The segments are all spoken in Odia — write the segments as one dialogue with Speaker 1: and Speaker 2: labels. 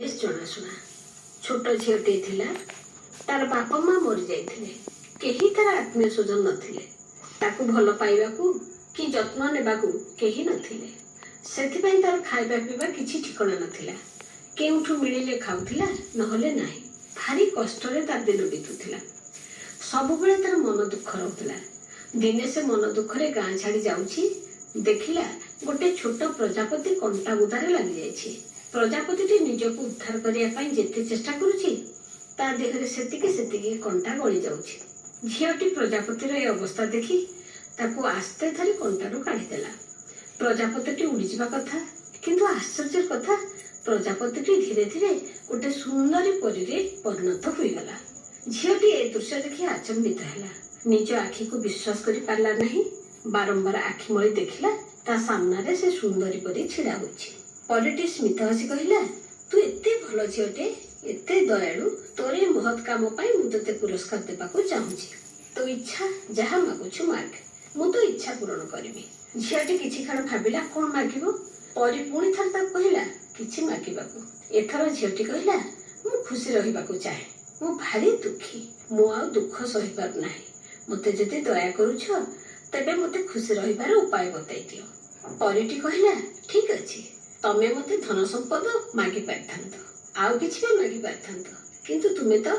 Speaker 1: ଜଣାଶୁଣା ଛୋଟ ଝିଅଟିଏ ଥିଲା। ତାର ବାପା ମା ମରି ଯାଇଥିଲେ। କେହି ତାର ଆତ୍ମୀୟ ସ୍ୱଜନ ନଥିଲେ। ତାକୁ ଭଲ ପାଇବାକୁ କି ଯତ୍ନ ନେବାକୁ କେହି ନଥିଲେ। ସେଥିପାଇଁ ତାର ଖାଇବା ପିଇବା କିଛି ଠିକଣା ନଥିଲା। କେଉଁଠୁ ମିଳିଲେ ଖାଉଥିଲା, ନହେଲେ ନାହିଁ। ଭାରି କଷ୍ଟରେ ତାର ଦିନ ବିତୁଥିଲା। ସବୁବେଳେ ତାର ମନ ଦୁଃଖ ରହୁଥିଲା। ଦିନେ ସେ ମନ ଦୁଃଖରେ ଗାଁ ଛାଡି ଯାଉଛି, ଦେଖିଲା ଗୋଟେ ଛୋଟ ପ୍ରଜାପତି କଣ୍ଟା ବୁଦାରେ ଲାଗି ଯାଇଛି। ପ୍ରଜାପତିଟି ନିଜକୁ ଉଦ୍ଧାର କରିବା ପାଇଁ ଯେତେ ଚେଷ୍ଟା କରୁଛି, ତା ଦେହରେ ସେତିକି ସେତିକି କଣ୍ଟା ଗଳି ଯାଉଛି। ଝିଅଟି ପ୍ରଜାପତିର ଏ ଅବସ୍ଥା ଦେଖି ତାକୁ ଆସ୍ତେ ଧରି କଣ୍ଟାରୁ କାଢିଦେଲା। ପ୍ରଜାପତିଟି ଉଡିଯିବା କଥା, କିନ୍ତୁ ଆଶ୍ଚର୍ଯ୍ୟର କଥା, ପ୍ରଜାପତିଟି ଧୀରେ ଧୀରେ ଗୋଟେ ସୁନ୍ଦରୀ ପରୀରେ ପରିଣତ ହୋଇଗଲା। ଝିଅଟି ଏ ଦୃଶ୍ୟ ଦେଖି ଆଚମ୍ବିତ ହେଲା। ନିଜ ଆଖିକୁ ବିଶ୍ୱାସ କରି ପାରିଲା ନାହିଁ। ବାରମ୍ବାର ଆଖି ମଳି ଦେଖିଲା, ତା ସାମ୍ନାରେ ସେ ସୁନ୍ଦରୀ ପରି ଛିଡା ହୋଇଛି। ପରୀଟି ସ୍ମିତ ହସି କହିଲା, ତୁ ଏତେ ଭଲ ଝିଅଟେ, ଏତେ ଦୟାଳୁ, ତୋର ଏ ମହତ୍ କାମ ପାଇଁ ମୁଁ ତୋତେ ପୁରସ୍କାର ଦେବାକୁ ଚାହୁଁଛି। ତୋ ଇଚ୍ଛା ଯାହା ମାଗୁଛୁ ମାଗ, ମୁଁ ତୋ ଇଚ୍ଛା ପୂରଣ କରିବି। ଝିଅଟି କିଛି କ୍ଷଣ ଭାବିଲା କଣ ମାଗିବ। ପରୀ ପୁଣି ଥରେ ତାକୁ କହିଲା କିଛି ମାଗିବାକୁ। ଏଥର ଝିଅଟି କହିଲା, ମୁଁ ଖୁସି ରହିବାକୁ ଚାହେଁ। ମୁଁ ଭାରି ଦୁଃଖୀ, ମୁଁ ଆଉ ଦୁଃଖ ସହିପାରୁ ନାହିଁ। ମୋତେ ଯଦି ଦୟା କରୁଛ, ତେବେ ମୋତେ ଖୁସି ରହିବାର ଉପାୟ ବତାଇ ଦିଅ। ପରୀଟି କହିଲା, ଠିକ ଅଛି, ତମେ ମୋତେ ଧନ ସମ୍ପଦ ମାଗି ପାରିଥାନ୍ତ, ଆଉ କିଛି ବି ମାଗି ପାରିଥାନ୍ତ, କିନ୍ତୁ ତୁମେ ତ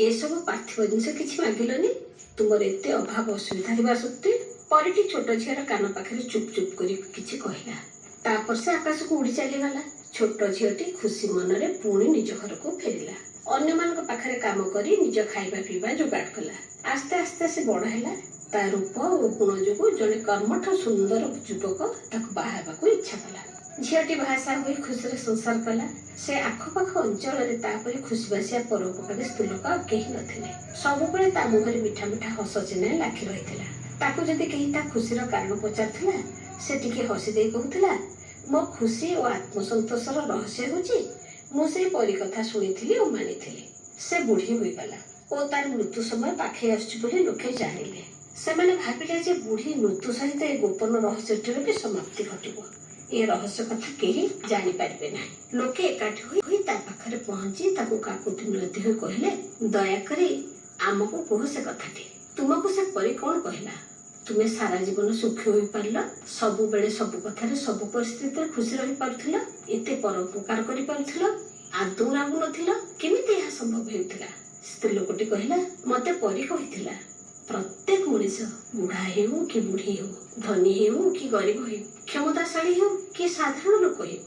Speaker 1: ଏସବୁ ପାର୍ଥିବ ଜିନିଷ କିଛି ମାଗିଲନି। ତୁମର ଏତେ ଅଭାବ ଅସୁବିଧା ଥିବା ସତ୍ତ୍ୱେ। ପରୀଟି ଛୋଟ ଝିଅର କାନ ପାଖରେ ଚୁପ ଚୁପ କରି କିଛି କହିଲା। ତାପରେ ସେ ଆକାଶକୁ ଉଡି ଚାଲିଗଲା। ଛୋଟ ଝିଅଟି ଖୁସି ମନରେ ପୁଣି ନିଜ ଘରକୁ ଫେରିଲା। ଅନ୍ୟମାନଙ୍କ ପାଖରେ କାମ କରି ନିଜ ଖାଇବା ପିଇବା ଯୋଗାଡ଼ କଲା। ଆସ୍ତେ ଆସ୍ତେ ସେ ବଡ ହେଲା। ତା ରୂପ ଓ ଗୁଣ ଯୋଗୁଁ ଜଣେ କର୍ମଠ ସୁନ୍ଦର ଯୁବକ ତାକୁ ବାହା ହେବାକୁ ଇଚ୍ଛା କଲା। ଝିଅଟି ବାହାସାହା ହୋଇ ଖୁସିରେ ସଂସାର କଲା। ସେ ଆଖପାଖ ଅଞ୍ଚଳରେ ତାପରି ଖୁସି ବାସିଆ ପରୋପକାରୀ ସ୍ତ୍ରୀ ଲୋକ ଆଉ କେହି ନଥିଲେ। ସବୁବେଳେ ତା ମୁହଁରେ ମିଠା ମିଠା ହସ ଚିହ୍ନ ଲାଖି ରହିଥିଲା। ତାକୁ ଯଦି କେହି ତା ଖୁସିର କାରଣ ପଚାରୁଥିଲା, ସେ ଟିକେ ହସି ଦେଇ କହୁଥିଲା, ମୋ ଖୁସି ଓ ଆତ୍ମସନ୍ତୋଷର ରହସ୍ୟ ହେଉଛି, ମୁଁ ସେଇ ପରୀ କଥା ଶୁଣିଥିଲି ଓ ମାନିଥିଲି। ସେ ବୁଢୀ ହୋଇଗଲା ଓ ତାର ମୃତ୍ୟୁ ସମୟ ପାଖେଇ ଆସୁଛି ବୋଲି ଲୋକେ ଜାଣିଲେ। ସେମାନେ ଭାବିଲେ ଯେ ବୁଢୀ ମୃତ୍ୟୁ ସହିତ ଏ ଗୋପନ ରହସ୍ୟଟିର ବି ସମାପ୍ତି ଘଟିବ। ଏ ରହସ୍ୟ କଥା କେହି ଜାଣିପାରିବେ ନାହିଁ। ଲୋକେ ଏକାଠି ହୋଇ ତା ପାଖରେ ପହଞ୍ଚି ତାକୁ କାକୁତି ମିନତି ହୋଇ କହିଲେ, ଦୟାକରି ଆମକୁ କୁହ ସେ କଥାଟି। ତୁମକୁ ସେ ପରୀ କଣ କହିଲା? ତୁମେ ସାରା ଜୀବନ ସୁଖୀ ହୋଇପାରିଲ, ସବୁବେଳେ ସବୁ କଥାରେ ସବୁ ପରିସ୍ଥିତିରେ ଖୁସି ରହିପାରୁଥିଲ, ଏତେ ପରୋପକାର କରିପାରୁଥିଲ, ଆଦୌ ରାଗୁନଥିଲ, କେମିତି ଏହା ସମ୍ଭବ ହେଉଥିଲା? ସ୍ତ୍ରୀ ଲୋକଟି କହିଲା, ମତେ ପରୀ କହିଥିଲା, ପ୍ରତ୍ୟେକ ମଣିଷ ବୁଢା ହେଉ କି ବୁଢୀ ହେଉ, ଧନୀ ହେଉ କି ଗରିବ ହେଉ, କ୍ଷମତାଶାଳୀ ହେଉ କି ସାଧାରଣ ଲୋକ ହେଉ,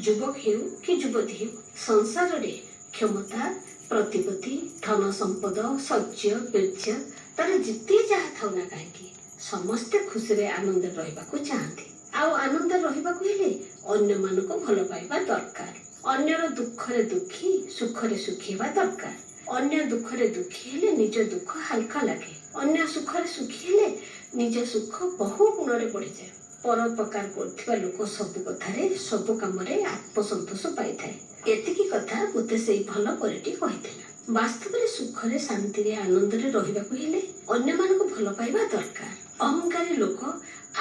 Speaker 1: ଯୁବକ ହେଉ କି ଯୁବତୀ ହେଉ, ସଂସାରରେ କ୍ଷମତା, ପ୍ରତିପତ୍ତି, ଧନ ସମ୍ପଦ, ଶୌର୍ଯ୍ୟ, ବୀର୍ଯ୍ୟ, ତାର ଯେତେ ଯାହା ଥାଉ ନା କାହିଁକି, ସମସ୍ତେ ଖୁସିରେ ଆନନ୍ଦରେ ରହିବାକୁ ଚାହାନ୍ତି। ଆଉ ଆନନ୍ଦରେ ରହିବାକୁ ହେଲେ ଅନ୍ୟମାନଙ୍କୁ ଭଲ ପାଇବା ଦରକାର। ଅନ୍ୟର ଦୁଃଖରେ ଦୁଃଖୀ, ସୁଖରେ ସୁଖୀ ହେବା ଦରକାର। ଅନ୍ୟ ଦୁଃଖରେ ଦୁଃଖୀ ହେଲେ ନିଜ ଦୁଃଖ ହାଲକା ଲାଗେ। ଅନ୍ୟ ସୁଖରେ ସୁଖୀ ହେଲେ ନିଜ ସୁଖ ବହୁ ଗୁଣରେ ବଢିଯାଏ। ପରୋପକାର କରୁଥିବା ଲୋକ ସବୁ କଥାରେ, ସବୁ କାମରେ ଆତ୍ମସନ୍ତୋଷ ପାଇଥାଏ। ଏତିକି କଥା ମୋତେ ସେଇ ଭଲ ପରୀଟି କହିଥିଲା। ବାସ୍ତବରେ ସୁଖରେ, ଶାନ୍ତିରେ, ଆନନ୍ଦରେ ରହିବାକୁ ହେଲେ ଅନ୍ୟମାନଙ୍କୁ ଭଲ ପାଇବା ଦରକାର। ଅହଙ୍କାରୀ ଲୋକ,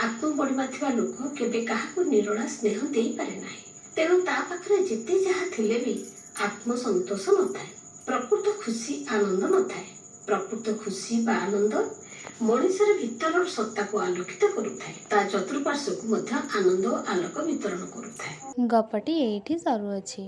Speaker 1: ଆତ୍ମବଡ଼ିମା ଥିବା ଲୋକ କେବେ କାହାକୁ ନିରୋଳା ସ୍ନେହ ଦେଇପାରେ ନାହିଁ। ତେଣୁ ତା ପାଖରେ ଯେତେ ଯାହା ଥିଲେ ବି ଆତ୍ମସନ୍ତୋଷ ନଥାଏ। ପ୍ରକୃତ ଖୁସି, ଆନନ୍ଦ ନଥାଏ। ପ୍ରକୃତ ଖୁସି ବା ଆନନ୍ଦ ମଣିଷର ଭିତରର ସତ୍ତାକୁ ଆଲୋକିତ କରୁଥାଏ। ତା ଚତୁଃପାର୍ଶ୍ୱକୁ ମଧ୍ୟ ଆନନ୍ଦ ଓ ଆଲୋକ ବିତରଣ କରୁଥାଏ।
Speaker 2: ଗପଟି ଏଇଠି ସରୁଅଛି।